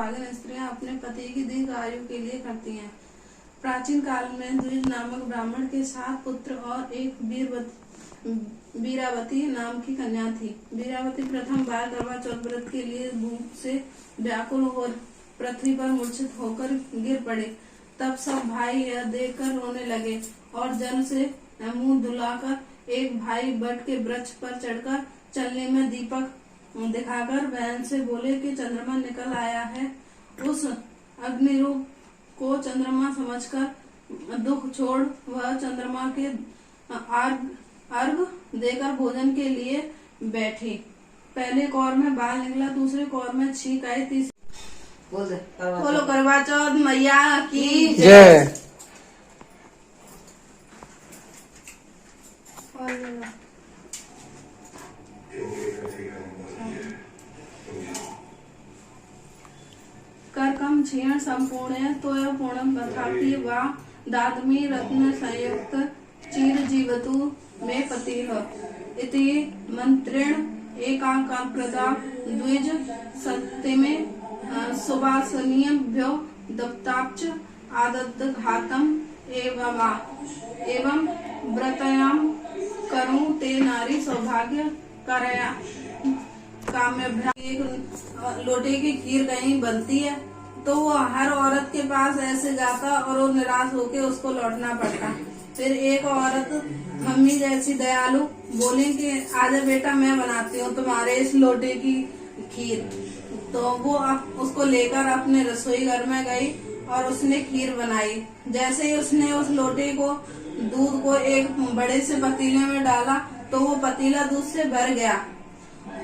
सुहागिन स्त्रियां अपने पति की दीर्घ आयु के लिए करती हैं। प्राचीन काल में द्विज नामक ब्राह्मण के 7 पुत्र और एक वीरावती नाम की कन्या थी। वीरावती प्रथम बार करवा चौथ व्रत के लिए भूख से व्याकुल हो पृथ्वी पर मूर्छित होकर गिर पड़े। तब सब भाई यह देखकर रोने लगे और जल से मुंह धुलाकर एक भाई बट के वृक्ष पर चढ़कर चलने में दीपक दिखाकर बहन से बोले कि चंद्रमा निकल आया है। उस अग्निरूप को चंद्रमा समझकर दुख छोड़ वह चंद्रमा के अर्घ देकर भोजन के लिए बैठी। पहले कौर में बाल निकला, दूसरे कौर में छींक आई, तीसरे बोलो करवा चौथ मैया की जय। करकम क्षीण संपूर्ण तो पूर्णम तथापि वा दादमी रत्न संयुक्त चीर जीवतु में पतिः इति मंत्रेण एकांकाप्रदा द्विज सत्यमे सुवासनीयभ्यो दत्ताच आदत्त घातम एवं व्रतयाम करूं ते नारी सौभाग्य करया काम्यभ्या। एक लोटे की खीर कहीं बनती है तो वो हर औरत के पास ऐसे जाता और वो निराश होके उसको लौटना पड़ता। फिर एक औरत मम्मी जैसी दयालु बोली कि आजा बेटा मैं बनाती हूँ तुम्हारे इस लोटे की खीर। तो वो उसको लेकर अपने रसोई घर में गई और उसने खीर बनाई। जैसे ही उसने उस लोटे को दूध को एक बड़े से पतीले में डाला तो वो पतीला दूध से भर गया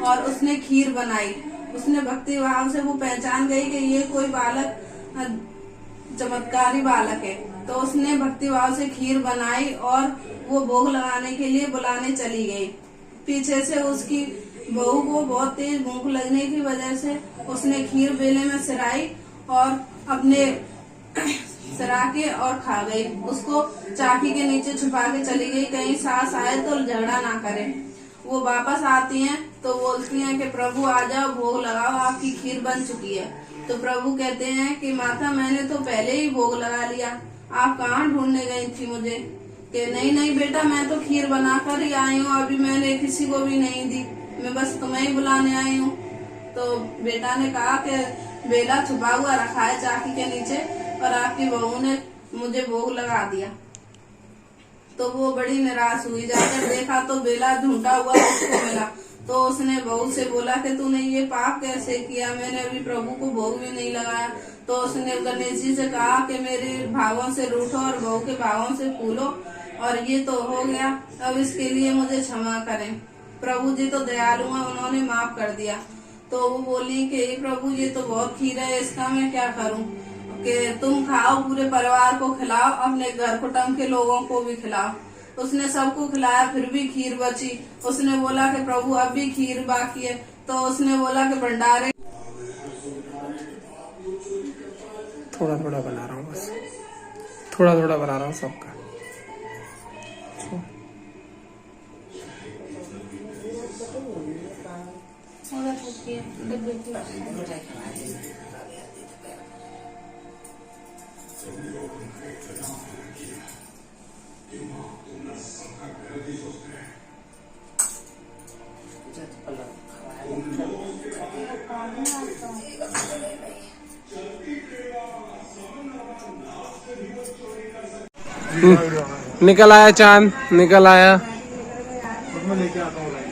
और उसने खीर बनाई। उसने भक्ति भाव से वो पहचान गई कि ये कोई बालक चमत्कारी बालक है। तो उसने भक्ति भाव से खीर बनाई और वो भोग लगाने के लिए बुलाने चली गई। पीछे से उसकी बहू को बहुत तेज भूख लगने की वजह से उसने खीर बेले में सिराई और अपने सिरा के और खा गई। उसको चाकी के नीचे छुपा के चली गई, कहीं सास आए तो झगड़ा ना करे। वो वापस आती हैं तो बोलती हैं कि प्रभु आ जाओ, भोग लगाओ, आपकी खीर बन चुकी है। तो प्रभु कहते हैं कि माता मैंने तो पहले ही भोग लगा लिया, आप कहाँ ढूंढने गई थी मुझे? कि नहीं बेटा मैं तो खीर बनाकर ही आई हूँ, अभी मैंने किसी को भी नहीं दी, मैं बस तुम्हें ही बुलाने आई हूँ। तो बेटा ने कहा कि बेला छुपा हुआ रखा है चाकी के नीचे और आपकी बहू ने मुझे भोग लगा दिया। तो वो बड़ी निराश हुई, जाकर देखा तो बेला झूठा हुआ उसको मिला। तो उसने बहू से बोला कि तूने ये पाप कैसे किया, मैंने अभी प्रभु को भोग भी नहीं लगाया। तो उसने गणेश जी से कहा कि मेरे भावों से रूठो और बहू के भावों से फूलो, और ये तो हो गया, अब इसके लिए मुझे क्षमा करें। प्रभु जी तो दयालु हैं, उन्होंने माफ कर दिया। तो वो बोली कि प्रभु ये तो बहुत खीर है, इसका मैं क्या करूं? कि तुम खाओ, पूरे परिवार को खिलाओ, अपने घर कुटुंब के लोगों को भी खिलाओ। उसने सबको खिलाया, फिर भी खीर बची। उसने बोला कि प्रभु अब भी खीर बाकी है। तो उसने बोला कि भंडारे थोड़ा थोड़ा बना रहा हूँ, बस थोड़ा थोड़ा बना रहा हूँ सबका। निकल आया चांद, निकल आया। मैं लेके आता हूँ लाइट,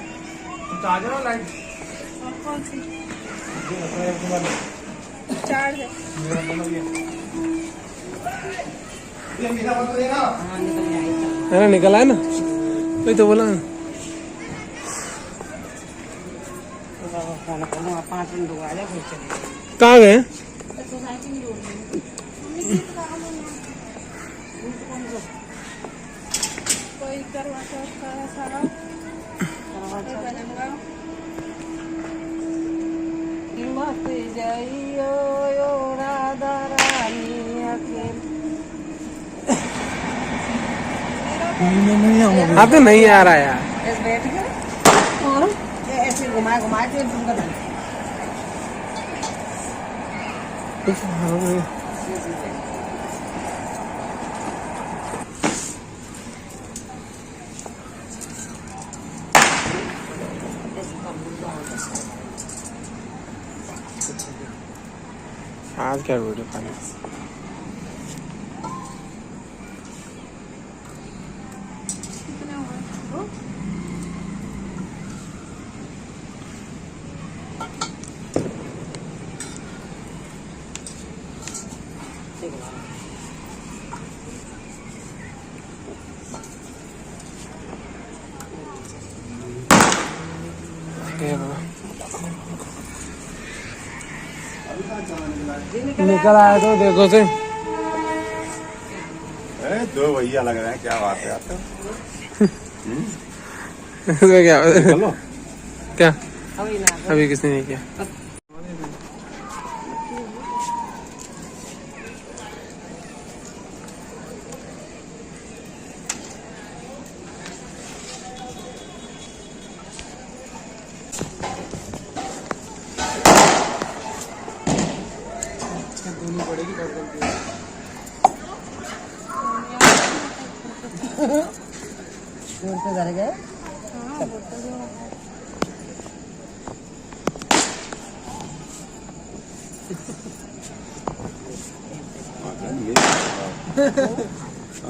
चार्जर और लाइट कौन सी चार्ज है? है ना, निकल आया ना, वही तो बोला। 5 मिनट आ जाए फिर चले। कहाँ गए? कोई करवा चौथ का सारा बनेगा। मत जाइयो राधा रानी अकेले। अब तो नहीं आ रहा यार। ऐसे बैठ के और ऐसे घुमा घुमा के आज क्या वीडियो खाने निकल आया तो देखो से दो भैया लग रहे हैं, क्या बात है आपका? क्या चलो क्या अभी ना अभी किसने नहीं किया दूर से घर गए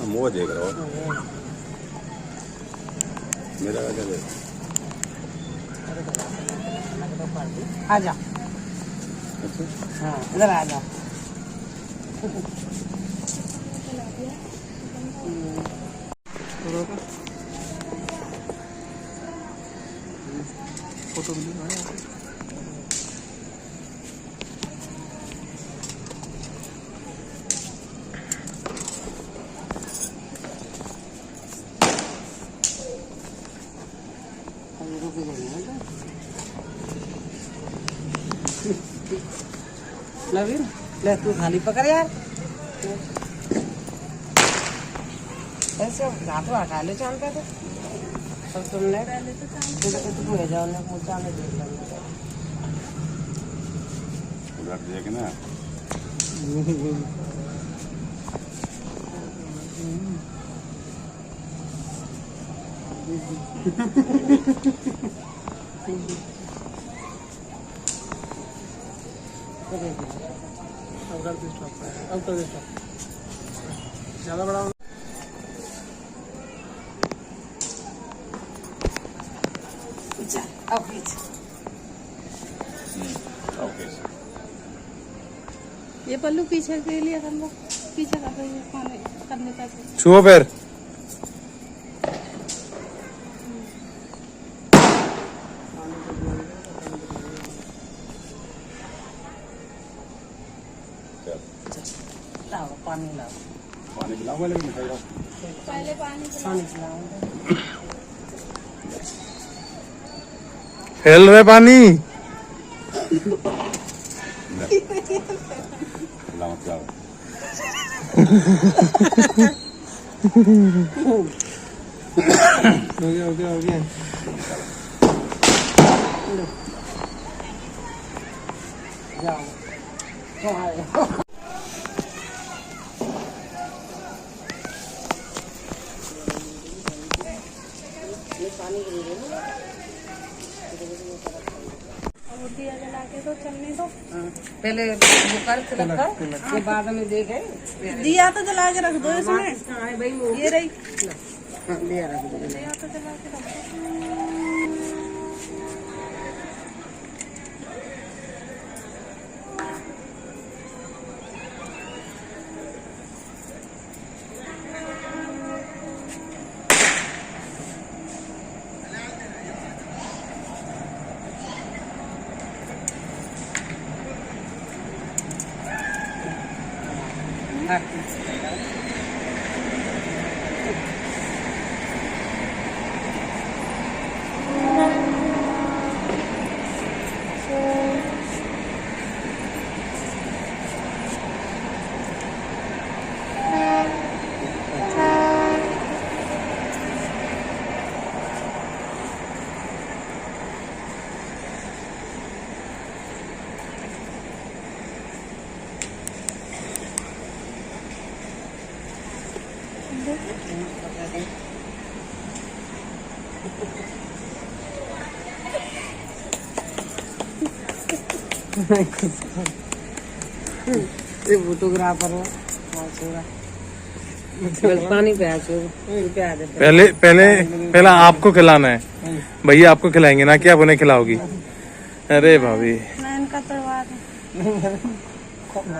मुँह देख रहा हो मेरा क्या देख आ जाओ हाँ इधर आ जाओ फोटो नवीन ले तू थाली पकड़ यार ऐसे हाथों हटा ले चांद का तो तुम नहीं डाले तो तुम ले जाओ ना पूछा में देख लेंगे उधर देखना अब कर दे ज्यादा बड़ा अब पीछे ओके ये पल्लू पीछे के लिए हम लोग पीछे कर रहे हैं खाने करने का छुओ पैर लाओ पानी लाओ पानी पिलाऊंगा लेकिन मिठाई लाओ पहले पानी पानी पिलाओ फैल रहे पानी पिलाओ पिलाओ हो गया जाओ तो आए दिया जला के तो चलने दो पहले वो कर तिलक कर के बाद में देखे दिया तो जला के रख दो इसमें हाँ भाई वो ये रही दिया रख दो दिया तो जला के रख दो हाँ ये फोटोग्राफर है बस पानी पिया दे। पहले आपको खिलाना है, भैया आपको खिलाएंगे ना कि आप उन्हें खिलाओगी। अरे भाभी मैं इनका तोड़वा दूं।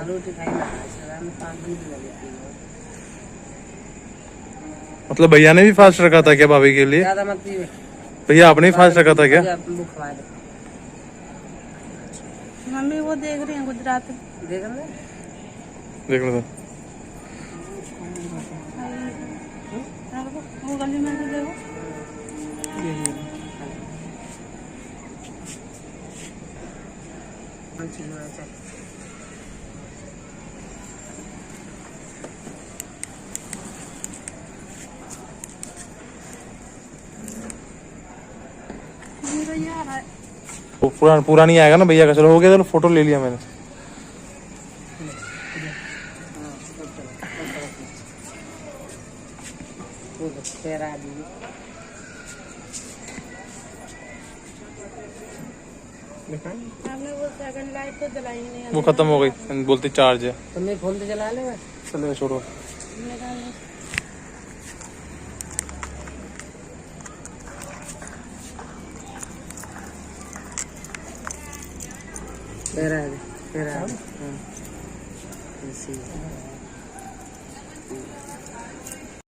रोटी खाई ना पानी भी लगे मतलब भैया ने भी फास्ट रखा था क्या भाभी के लिए? ज्यादा मत पीवे। भैया आपने ही फास्ट रखा था क्या? बुक खवा दे। मम्मी वो देख रही हैं गुजराती। देख रहे देख लो तो। वो गली में से देखो। वो पूरा नहीं आएगा ना भैया का। चलो हो गया, चलो फोटो ले लिया मैंने। हमने वो सेकंड लाइट तो जलाई नहीं। वो खत्म हो गई, बोलते चार्ज है। तो मैं फोन तो चला लेगा। चलो छोड़ो। तेरा है।